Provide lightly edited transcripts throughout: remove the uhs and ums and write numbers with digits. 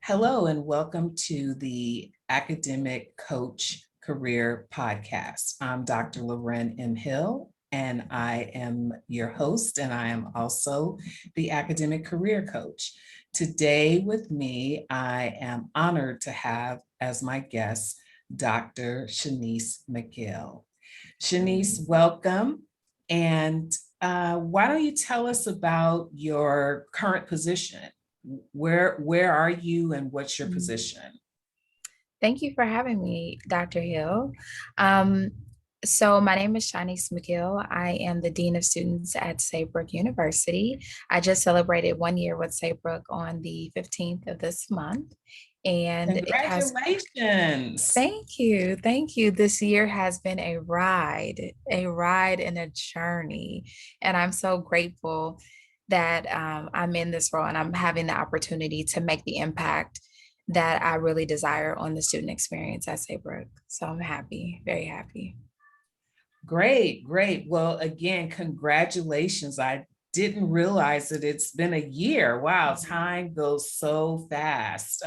Hello, and welcome to the Academic Coach Career Podcast. I'm Dr. Loren M. Hill, and I am your host, and I am also the Academic Career Coach. Today with me, I am honored to have as my guest, Dr. Shaniece McGill. Shaniece, welcome. And why don't you tell us about your current position? Where are you and what's your position? Thank you for having me, Dr. Hill. Um, so my name is Shaniece McGill. I am the Dean of Students at Saybrook University. I just celebrated 1 year with Saybrook on the 15th of this month. And it has, Congratulations. thank you, thank you. This year has been a ride and a journey. And I'm so grateful that I'm in this role and I'm having the opportunity to make the impact that I really desire on the student experience at Saybrook. So I'm happy, very happy. Great, great. Well, again, congratulations. I didn't realize that it's been a year. Wow, time goes so fast.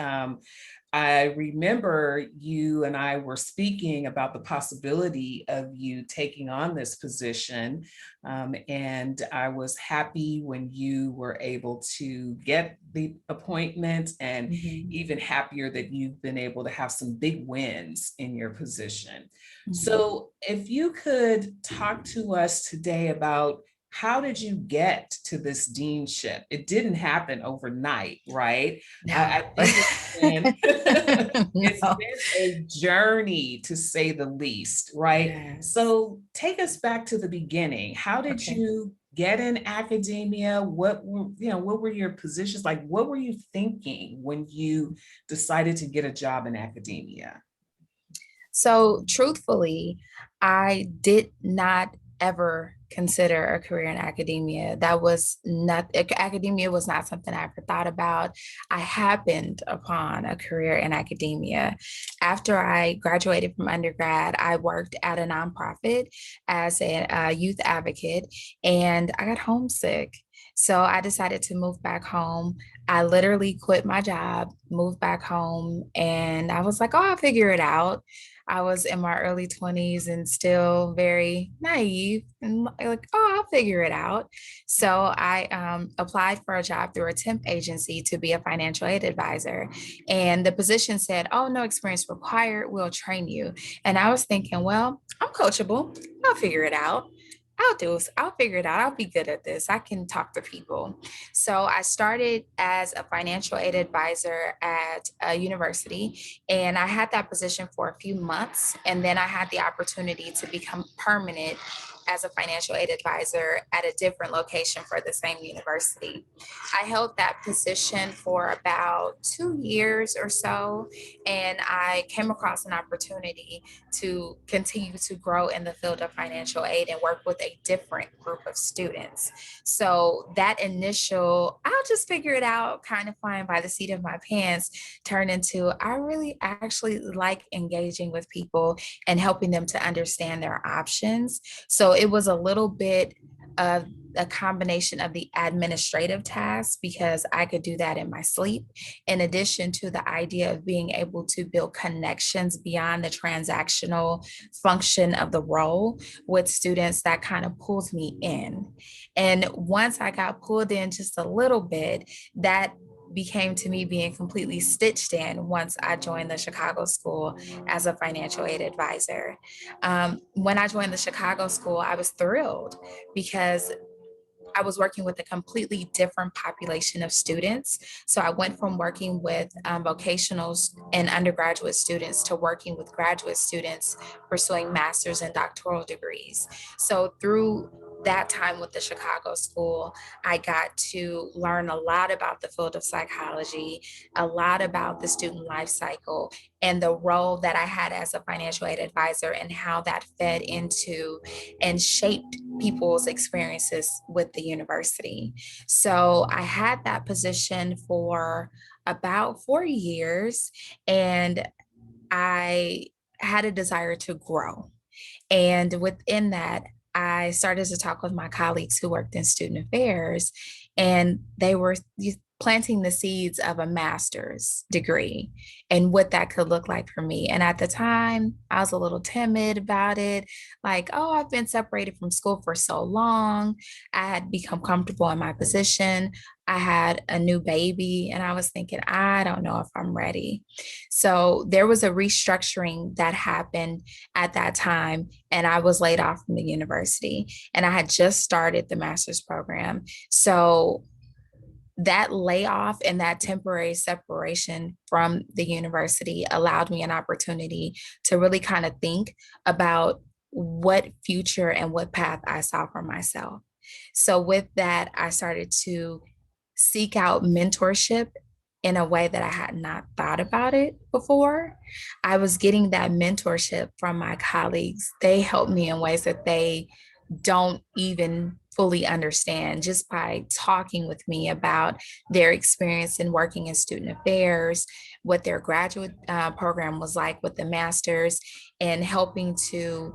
I remember you and I were speaking about the possibility of you taking on this position. And I was happy when you were able to get the appointment, and even happier that you've been able to have some big wins in your position. So if you could talk to us today about how did you get to this deanship? It didn't happen overnight, right? No. I think it's No. been a journey, to say the least, right? Yes. So take us back to the beginning. How did Okay. you get in academia? What were your positions like? What were you thinking when you decided to get a job in academia? So, truthfully, I did not ever consider a career in academia. Academia was not something I ever thought about. I happened upon a career in academia. After I graduated from undergrad, I worked at a nonprofit as a youth advocate, and I got homesick. So I decided to move back home. I literally quit my job, moved back home, and I was like, oh, I'll figure it out. I was in my early 20s and still very naive and like, oh, I'll figure it out. So I applied for a job through a temp agency to be a financial aid advisor. And the position said, oh, no experience required. We'll train you. And I was thinking, well, I'm coachable. I'll figure it out. I'll figure it out. I'll be good at this. I can talk to people. So I started as a financial aid advisor at a university, and I had that position for a few months. And then I had the opportunity to become permanent as a financial aid advisor at a different location for the same university. I held that position for about 2 years or so, and I came across an opportunity to continue to grow in the field of financial aid and work with a different group of students. So that initial, I'll just figure it out, kind of flying by the seat of my pants, turned into, I really actually like engaging with people and helping them to understand their options. So it was a little bit of a combination of the administrative tasks because I could do that in my sleep, in addition to the idea of being able to build connections beyond the transactional function of the role with students. That kind of pulls me in. And once I got pulled in just a little bit, that became to me being completely stitched in once I joined the Chicago School as a financial aid advisor. When I joined the Chicago School, I was thrilled because I was working with a completely different population of students. So I went from working with vocationals and undergraduate students to working with graduate students pursuing master's and doctoral degrees. So through that time with the Chicago School, I got to learn a lot about the field of psychology, a lot about the student life cycle, and the role that I had as a financial aid advisor and how that fed into and shaped people's experiences with the university. So I had that position for about 4 years, and I had a desire to grow. And within that, I started to talk with my colleagues who worked in student affairs, and planting the seeds of a master's degree and what that could look like for me. And at the time, I was a little timid about it. Like, oh, I've been separated from school for so long. I had become comfortable in my position. I had a new baby, and I was thinking, I don't know if I'm ready. So there was a restructuring that happened at that time, and I was laid off from the university, and I had just started the master's program. So that layoff and that temporary separation from the university allowed me an opportunity to really kind of think about what future and what path I saw for myself. So, with that, I started to seek out mentorship in a way that I had not thought about it before. I was getting that mentorship from my colleagues. They helped me in ways that they don't even fully understand just by talking with me about their experience in working in student affairs, what their graduate program was like with the master's, and helping to,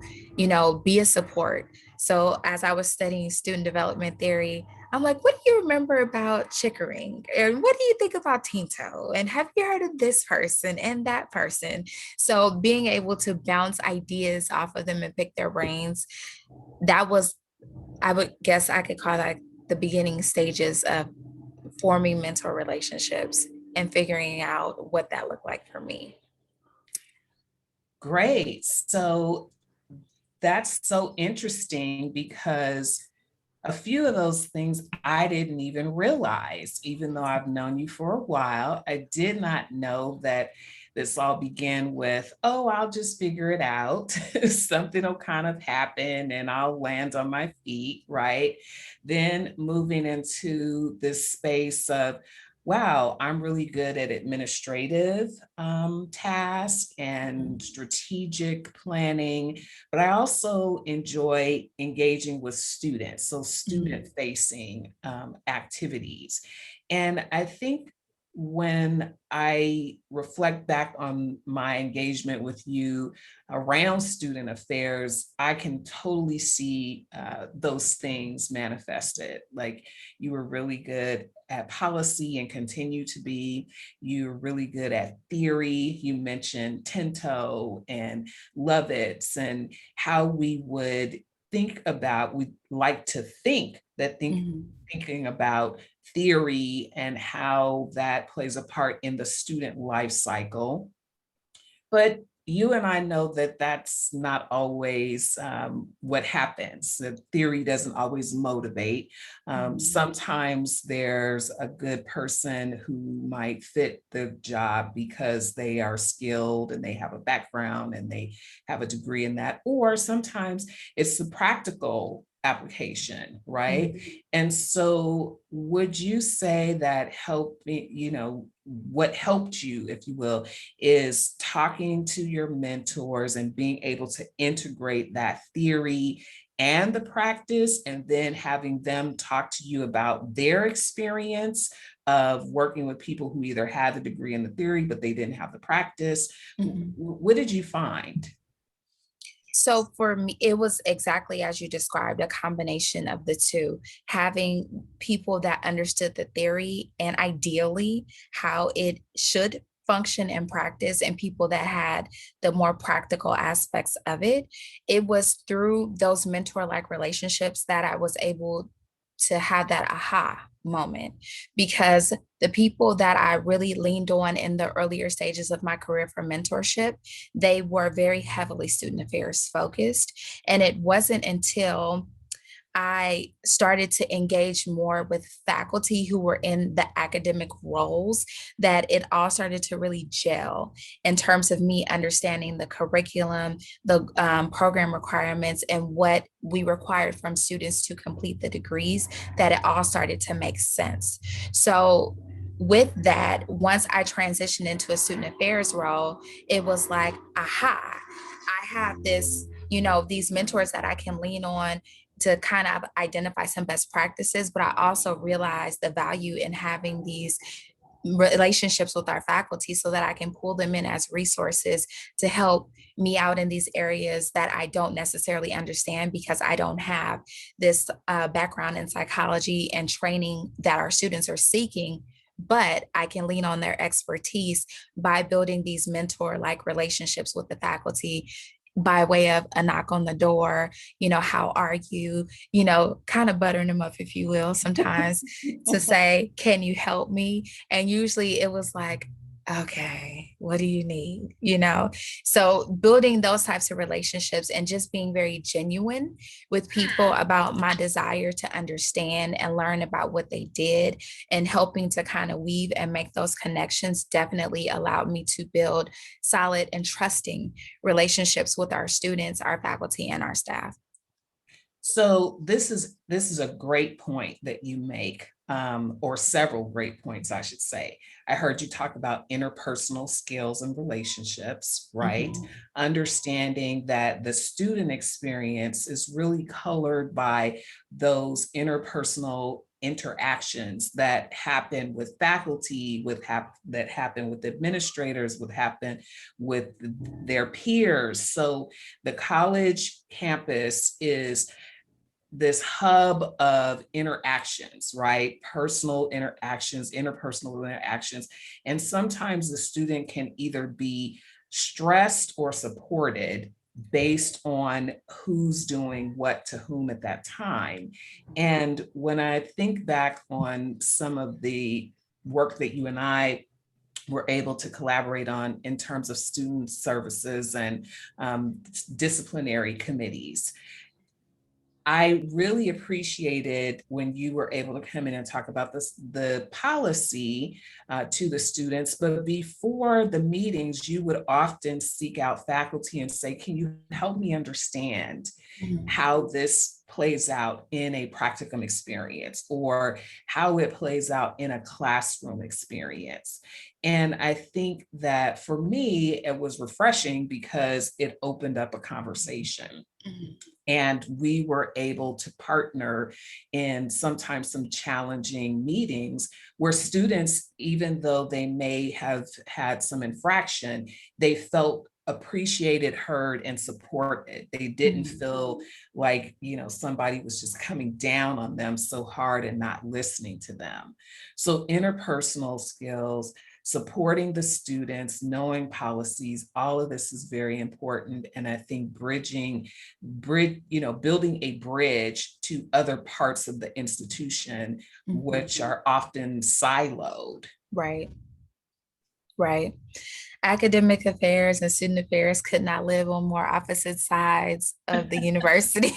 be a support. So as I was studying student development theory, I'm like, what do you remember about Chickering? And what do you think about Tinto? And have you heard of this person and that person? So being able to bounce ideas off of them and pick their brains, that was, I would guess I could call that the beginning stages of forming mentor relationships and figuring out what that looked like for me. Great. So that's so interesting because a few of those things I didn't even realize, even though I've known you for a while. I did not know that this all began with, oh, I'll just figure it out. Something will kind of happen and I'll land on my feet, right? Then moving into this space of, wow, I'm really good at administrative tasks and strategic planning, but I also enjoy engaging with students, so student facing activities. And I think when I reflect back on my engagement with you around student affairs, I can totally see those things manifested. Like you were really good at policy and continue to be. You're really good at theory. You mentioned Tinto and Lovitz and how we would think about, we like to think that thinking about theory and how that plays a part in the student life cycle. But you and I know that that's not always what happens. The theory doesn't always motivate. Sometimes there's a good person who might fit the job because they are skilled and they have a background and they have a degree in that. Or sometimes it's the practical application, right? And so would you say that helped me, what helped you, if you will, is talking to your mentors and being able to integrate that theory and the practice, and then having them talk to you about their experience of working with people who either had the degree in the theory, but they didn't have the practice. What did you find? So for me, it was exactly as you described, a combination of the two, having people that understood the theory and ideally how it should function in practice, and people that had the more practical aspects of it. It was through those mentor-like relationships that I was able to have that aha moment, because the people that I really leaned on in the earlier stages of my career for mentorship, they were very heavily student affairs focused. And it wasn't until I started to engage more with faculty who were in the academic roles that it all started to really gel in terms of me understanding the curriculum, the program requirements, and what we required from students to complete the degrees, that it all started to make sense. So with that, once I transitioned into a student affairs role, it was like, aha, I have this, these mentors that I can lean on to kind of identify some best practices, but I also realized the value in having these relationships with our faculty so that I can pull them in as resources to help me out in these areas that I don't necessarily understand, because I don't have this background in psychology and training that our students are seeking but I can lean on their expertise by building these mentor-like relationships with the faculty by way of a knock on the door, how are you, kind of buttering them up, if you will, sometimes to say, can you help me? And usually it was like, okay, what do you need? So building those types of relationships and just being very genuine with people about my desire to understand and learn about what they did and helping to kind of weave and make those connections definitely allowed me to build solid and trusting relationships with our students, our faculty, and our staff. So this is a great point that you make, or several great points, I should say. I heard you talk about interpersonal skills and relationships, right? Mhm. Understanding that the student experience is really colored by those interpersonal interactions that happen with faculty, that happen with administrators, would happen with their peers. So the college campus is this hub of interactions, right? Personal interactions, interpersonal interactions. And sometimes the student can either be stressed or supported based on who's doing what to whom at that time. And when I think back on some of the work that you and I were able to collaborate on in terms of student services and disciplinary committees, I really appreciated when you were able to come in and talk about the policy to the students. But before the meetings, you would often seek out faculty and say, can you help me understand Mhm. how this plays out in a practicum experience, or how it plays out in a classroom experience? And I think that for me, it was refreshing because it opened up a conversation. Mhm. And we were able to partner in sometimes some challenging meetings where students, even though they may have had some infraction, they felt appreciated, heard, and supported. They didn't Mhm. feel like, somebody was just coming down on them so hard and not listening to them. So interpersonal skills, supporting the students, knowing policies, all of this is very important. And I think building a bridge to other parts of the institution, Mhm. which are often siloed. Right, right. Academic affairs and student affairs could not live on more opposite sides of the university.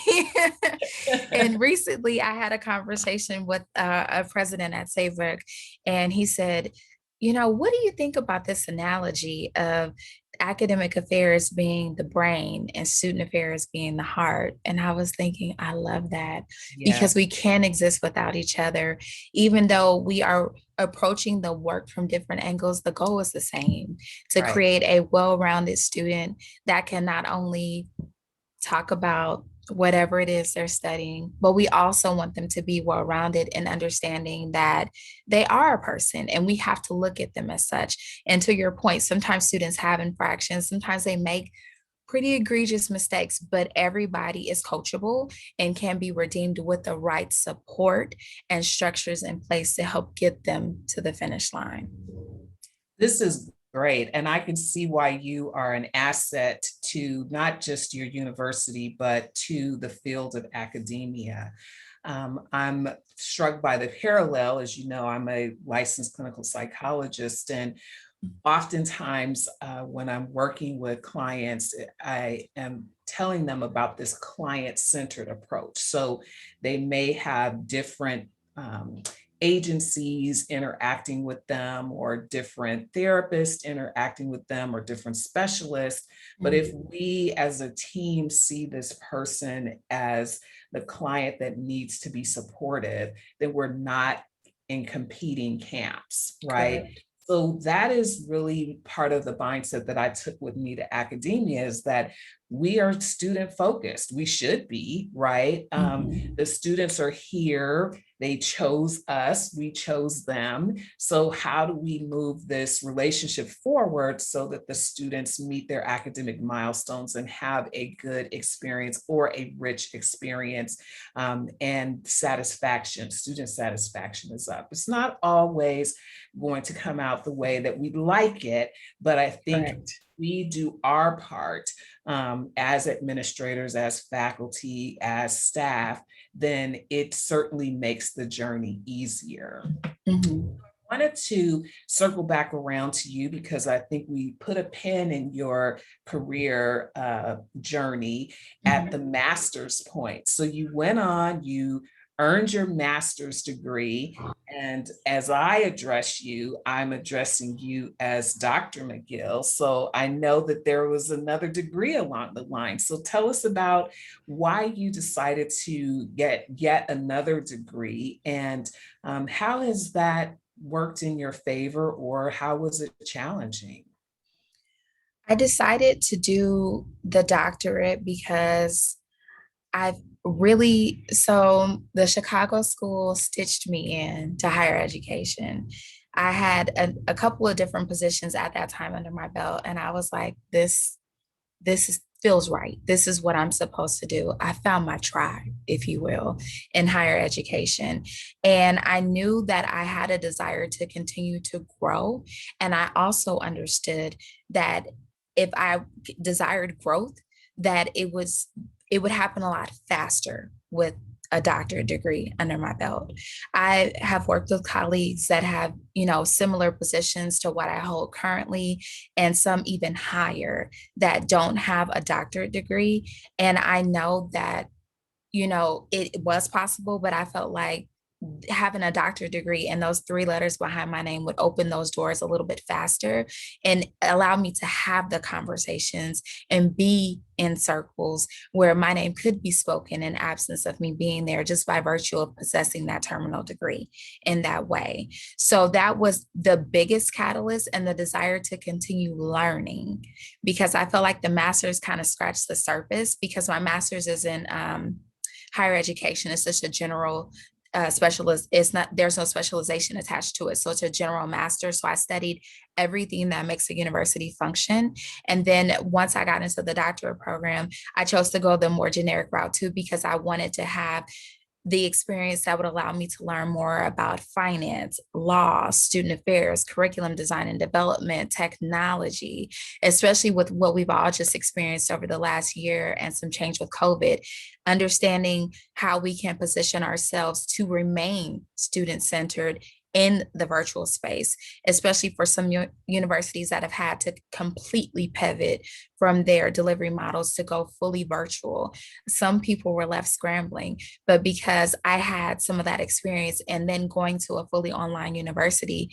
And recently, I had a conversation with a president at Saybrook, and he said, what do you think about this analogy of academic affairs being the brain and student affairs being the heart? And I was thinking, I love that because Yes, we can exist without each other, even though we are approaching the work from different angles. The goal is the same, to right. create a well-rounded student that can not only talk about whatever it is they're studying, but we also want them to be well-rounded in understanding that they are a person and we have to look at them as such. And to your point, sometimes students have infractions, sometimes they make pretty egregious mistakes, but everybody is coachable and can be redeemed with the right support and structures in place to help get them to the finish line. This is great. And I can see why you are an asset to not just your university, but to the field of academia. I'm struck by the parallel. As you know, I'm a licensed clinical psychologist, and oftentimes when I'm working with clients, I am telling them about this client-centered approach. So they may have different agencies interacting with them, or different therapists interacting with them, or different specialists. But if Mhm. we as a team see this person as the client that needs to be supported, then we're not in competing camps, right? Correct. So that is really part of the mindset that I took with me to academia, is that we are student focused. We should be, right? Mhm. The students are here. They chose us, we chose them. So how do we move this relationship forward so that the students meet their academic milestones and have a good experience or a rich experience, and satisfaction, student satisfaction is up. It's not always going to come out the way that we'd like it, but I think Correct. we do our part, as administrators, as faculty, as staff, then it certainly makes the journey easier. Mhm. I wanted to circle back around to you because I think we put a pin in your career journey at the Mhm. master's point. So you went on, you earned your master's degree. And as I address you, I'm addressing you as Dr. McGill. So I know that there was another degree along the line. So tell us about why you decided to get yet another degree, and how has that worked in your favor, or how was it challenging? I decided to do the doctorate because I've really, so the Chicago school stitched me in to higher education. I had a couple of different positions at that time under my belt, and I was like, this is feels right. This is what I'm supposed to do. I found my tribe, if you will, in higher education. And I knew that I had a desire to continue to grow. And I also understood that if I desired growth, that it would happen a lot faster with a doctorate degree under my belt. I have worked with colleagues that have, similar positions to what I hold currently, and some even higher that don't have a doctorate degree. And I know that, it was possible, but I felt like having a doctorate degree and those three letters behind my name would open those doors a little bit faster and allow me to have the conversations and be in circles where my name could be spoken in absence of me being there, just by virtue of possessing that terminal degree in that way. So that was the biggest catalyst, and the desire to continue learning, because I felt like the master's kind of scratched the surface, because my master's is in higher education. It's just a general specialist. It's not, there's no specialization attached to it. So it's a general master. So I studied everything that makes a university function. And then once I got into the doctorate program, I chose to go the more generic route too, because I wanted to have the experience that would allow me to learn more about finance, law, student affairs, curriculum design and development, technology, especially with what we've all just experienced over the last year and some change with COVID, understanding how we can position ourselves to remain student centered in the virtual space, especially for some universities that have had to completely pivot from their delivery models to go fully virtual. Some people were left scrambling, but because I had some of that experience and then going to a fully online university,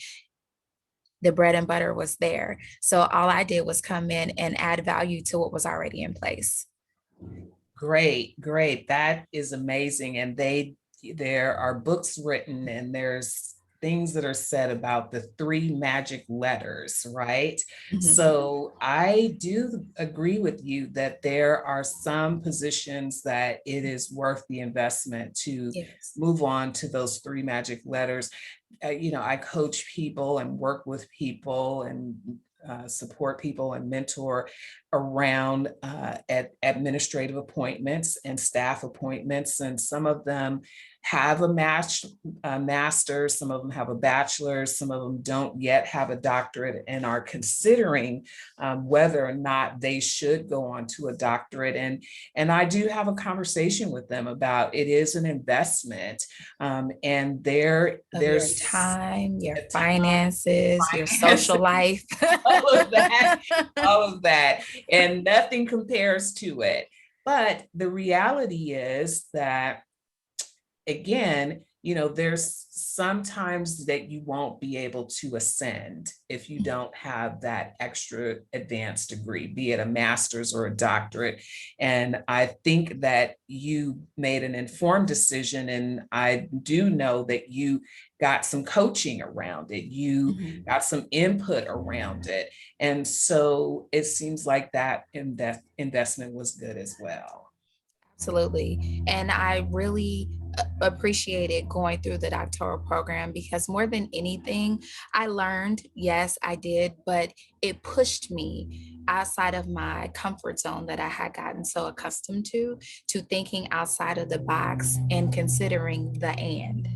the bread and butter was there. So all I did was come in and add value to what was already in place. Great, great. That is amazing. And there are books written, and there's things that are said about the three magic letters, right? Mhm. So I do agree with you that there are some positions that it is worth the investment to Yes. move on to those three magic letters. I coach people and work with people and support people and mentor around administrative appointments and staff appointments. And some of them have a master's, some of them have a bachelor's, some of them don't yet have a doctorate and are considering whether or not they should go on to a doctorate. And I do have a conversation with them about it is an investment, and Of your there's time, your a time, finances, your social finances, life. all of that, all of that, and nothing compares to it. But the reality is that, again, there's sometimes that you won't be able to ascend if you don't have that extra advanced degree, be it a master's or a doctorate. And I think that you made an informed decision. And I do know that you got some coaching around it, you Mhm. got some input around it. And so it seems like that investment was good as well. Absolutely. And I really appreciated going through the doctoral program because more than anything, I learned, yes, I did, but it pushed me outside of my comfort zone that I had gotten so accustomed to thinking outside of the box and considering the and,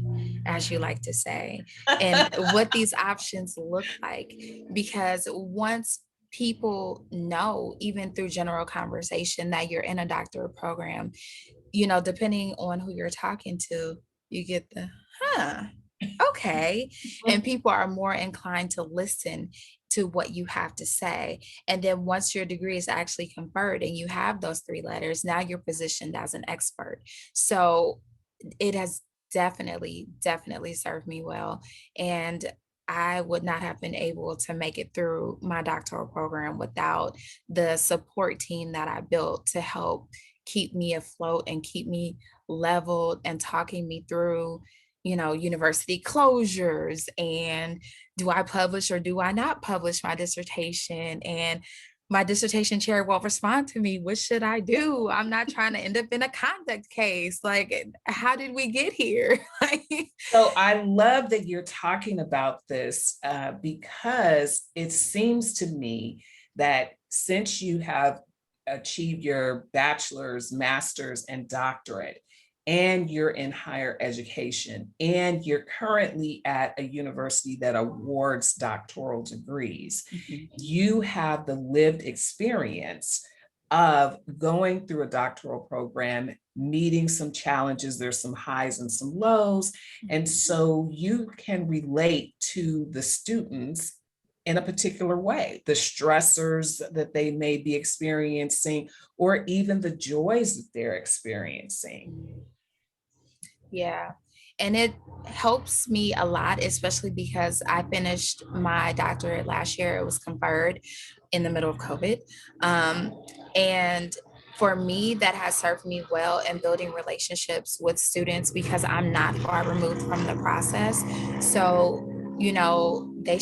as you like to say, and what these options look like. Because once people know, even through general conversation, that you're in a doctorate program, depending on who you're talking to, you get the, huh, okay. And people are more inclined to listen to what you have to say. And then once your degree is actually conferred and you have those three letters, now you're positioned as an expert. So it has definitely served me well. And I would not have been able to make it through my doctoral program without the support team that I built to help keep me afloat and keep me leveled and talking me through, university closures and do I publish or do I not publish my dissertation? And my dissertation chair won't respond to me. What should I do? I'm not trying to end up in a conduct case. Like, how did we get here? Like, So I love that you're talking about this because it seems to me that since you have achieved your bachelor's, master's, and doctorate, and you're in higher education, and you're currently at a university that awards doctoral degrees, mhm, you have the lived experience of going through a doctoral program, meeting some challenges, there's some highs and some lows. And mhm. so you can relate to the students in a particular way, the stressors that they may be experiencing, or even the joys that they're experiencing. Yeah. And it helps me a lot, especially because I finished my doctorate last year. It was conferred in the middle of COVID. And for me, that has served me well in building relationships with students because I'm not far removed from the process. So, they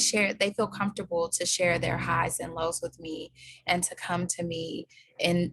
feel comfortable to share their highs and lows with me and to come to me and,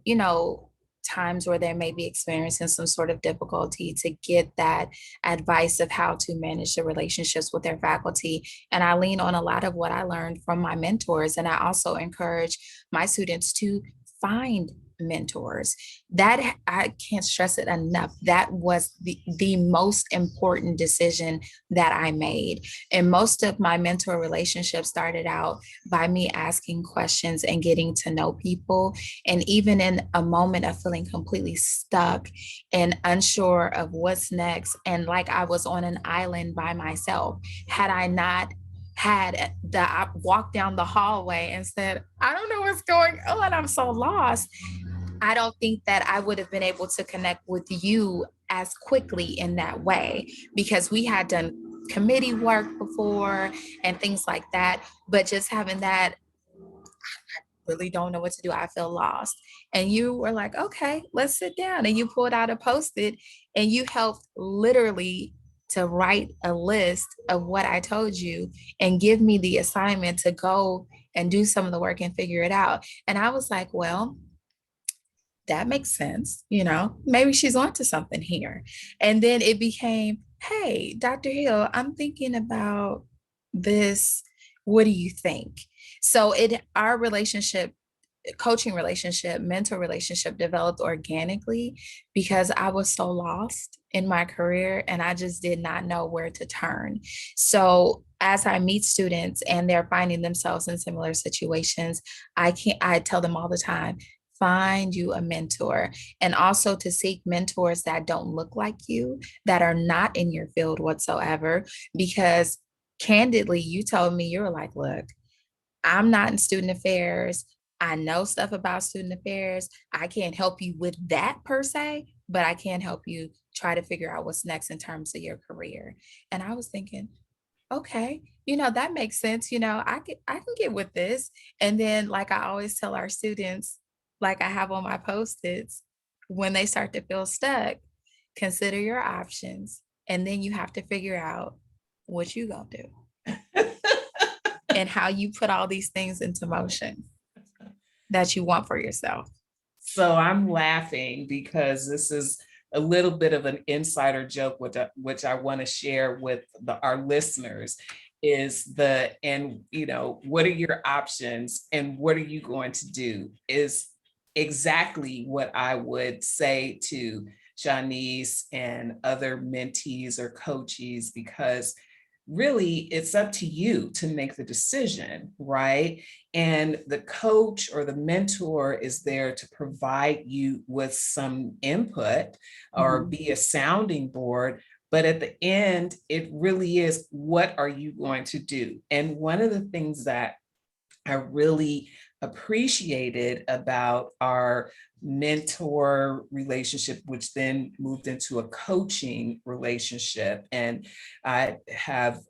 times where they may be experiencing some sort of difficulty to get that advice of how to manage the relationships with their faculty. And I lean on a lot of what I learned from my mentors. And I also encourage my students to find mentors. That I can't stress it enough. That was the most important decision that I made. And most of my mentor relationships started out by me asking questions and getting to know people. And even in a moment of feeling completely stuck and unsure of what's next, and like I was on an island by myself, had I not had I walked down the hallway and said, I don't know what's going on, I'm so lost, I don't think that I would have been able to connect with you as quickly in that way because we had done committee work before and things like that. But just having that, really don't know what to do. I feel lost. And you were like, okay, let's sit down. And you pulled out a post-it and you helped literally to write a list of what I told you and give me the assignment to go and do some of the work and figure it out. And I was like, well, that makes sense. Maybe she's onto something here. And then it became, hey, Dr. Hill, I'm thinking about this. What do you think? So our relationship, coaching relationship, mentor relationship developed organically because I was so lost in my career and I just did not know where to turn. So as I meet students and they're finding themselves in similar situations, I tell them all the time, find you a mentor, and also to seek mentors that don't look like you, that are not in your field whatsoever. Because candidly, you told me, you were like, look, I'm not in student affairs. I know stuff about student affairs. I can't help you with that per se, but I can help you try to figure out what's next in terms of your career. And I was thinking, okay, that makes sense. I can get with this. And then, like I always tell our students, like I have on my post-its, when they start to feel stuck, consider your options. And then you have to figure out what you gonna do and how you put all these things into motion that you want for yourself. So I'm laughing because this is a little bit of an insider joke, which I want to share with our listeners is what are your options and what are you going to do is exactly what I would say to Shaniece and other mentees or coaches, because really it's up to you to make the decision, right? And the coach or the mentor is there to provide you with some input or Mhm. be a sounding board. But at the end, it really is, what are you going to do? And one of the things that I really appreciated about our mentor relationship, which then moved into a coaching relationship. And I have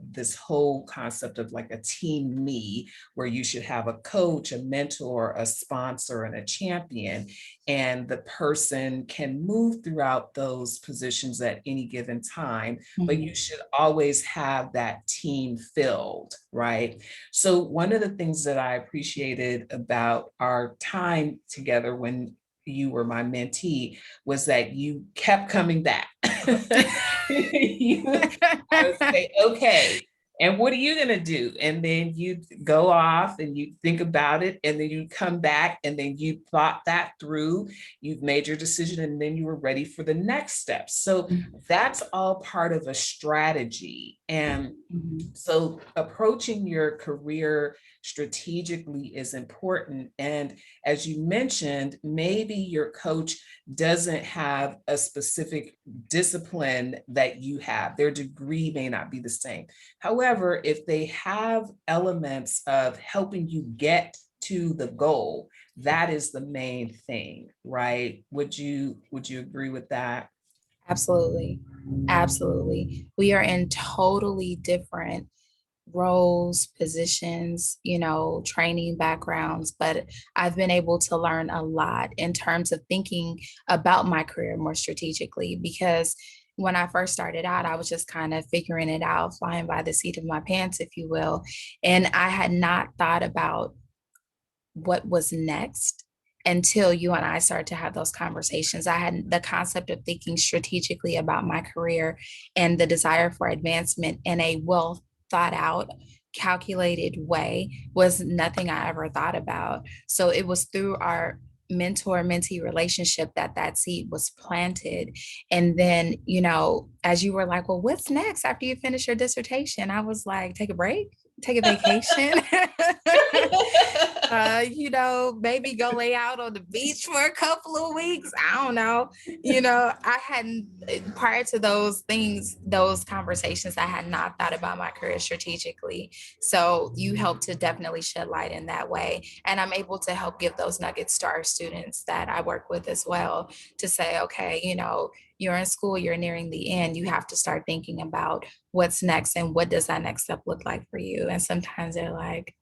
this whole concept of like a team me, where you should have a coach, a mentor, a sponsor, and a champion. And the person can move throughout those positions at any given time, but you Mhm. should always have that team filled, right? So one of the things that I appreciated about our time together when you were my mentee was that you kept coming back. I would say, okay, and what are you going to do? And then you go off and you think about it, and then you come back, and then you thought that through. You've made your decision, and then you were ready for the next step. So that's all part of a strategy. And Mhm. so approaching your career strategically is important. And as you mentioned, maybe your coach doesn't have a specific discipline that you have. Their degree may not be the same. However, if they have elements of helping you get to the goal, that is the main thing, right? Would you agree with that? Absolutely. Absolutely. We are in totally different roles, positions, training backgrounds, but I've been able to learn a lot in terms of thinking about my career more strategically because when I first started out, I was just kind of figuring it out, flying by the seat of my pants, if you will. And I had not thought about what was next until you and I started to have those conversations. I had the concept of thinking strategically about my career and the desire for advancement in a well thought out, calculated way was nothing I ever thought about. So it was through our mentor mentee relationship that seed was planted. And then, as you were like, well, what's next after you finish your dissertation? I was like, take a break, take a vacation. Maybe go lay out on the beach for a couple of weeks. I don't know. I hadn't, prior to those things, those conversations, I had not thought about my career strategically. So you help to definitely shed light in that way. And I'm able to help give those nuggets to our students that I work with as well to say, okay, you're in school, you're nearing the end, you have to start thinking about what's next and what does that next step look like for you. And sometimes they're like,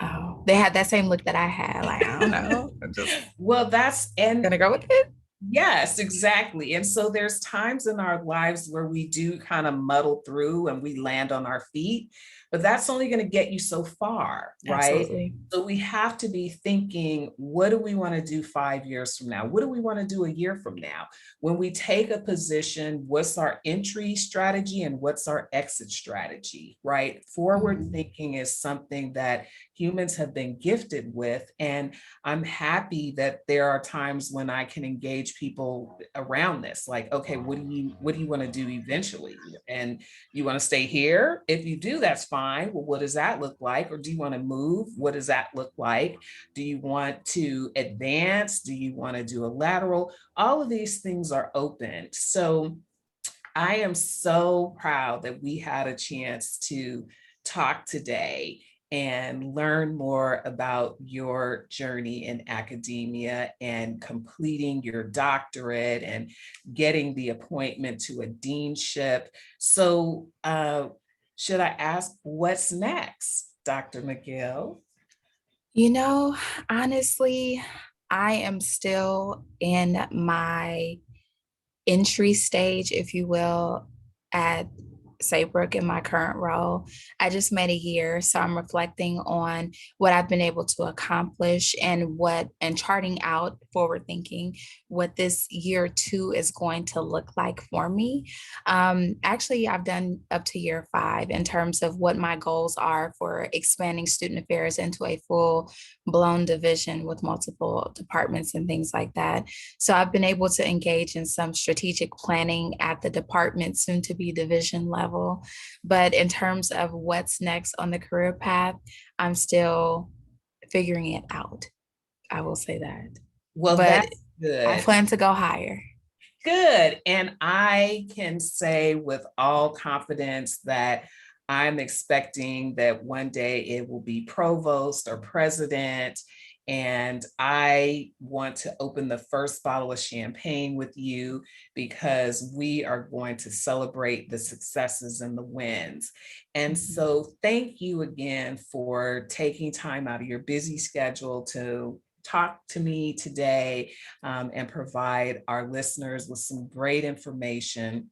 oh, they had that same look that I had. Like, I don't know. I'm just Well, that's and gonna go with it. yes, exactly. And so there's times in our lives where we do kind of muddle through and we land on our feet, but that's only going to get you so far, right? Absolutely. So we have to be thinking, what do we want to do 5 years from now? What do we want to do a year from now? When we take a position, what's our entry strategy and what's our exit strategy, right? Forward Mhm. thinking is something that humans have been gifted with. And I'm happy that there are times when I can engage people around this. Like, okay, what do you want to do eventually? And you want to stay here? If you do, that's fine. Well, what does that look like? Or do you want to move? What does that look like? Do you want to advance? Do you want to do a lateral? All of these things are open. So I am so proud that we had a chance to talk today. and learn more about your journey in academia and completing your doctorate and getting the appointment to a deanship. So, should I ask what's next, Dr. McGill? You know, honestly, I am still in my entry stage, if you will, at Saybrook in my current role. I just made a year, so I'm reflecting on what I've been able to accomplish and charting out forward thinking what this year two is going to look like for me. Actually, I've done up to year five in terms of what my goals are for expanding student affairs into a full blown division with multiple departments and things like that. So I've been able to engage in some strategic planning at the department, soon to be division level. But in terms of what's next on the career path, I'm still figuring it out. I will say that. Well, But that's I good. plan to go higher. Good. And I can say with all confidence that I'm expecting that one day it will be provost or president. And I want to open the first bottle of champagne with you because we are going to celebrate the successes and the wins. And Mhm. so, thank you again for taking time out of your busy schedule to talk to me today, and provide our listeners with some great information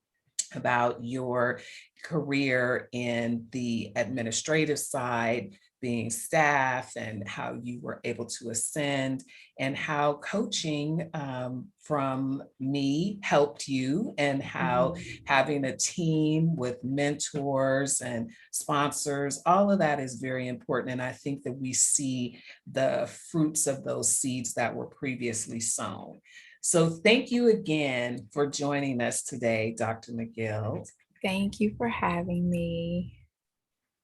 about your career in the administrative side, being staff, and how you were able to ascend, and how coaching from me helped you, and how Mhm. having a team with mentors and sponsors, all of that is very important. And I think that we see the fruits of those seeds that were previously sown. So thank you again for joining us today, Dr. McGill. Thank you for having me.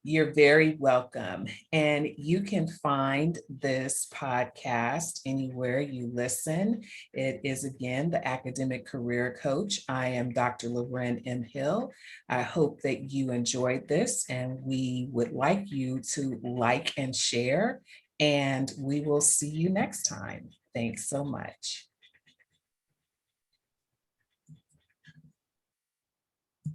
You're very welcome. And you can find this podcast anywhere you listen. It is again the Academic Career Coach. I am Dr. Loren M. Hill. I hope that you enjoyed this, and we would like you to like and share. And we will see you next time. Thanks so much.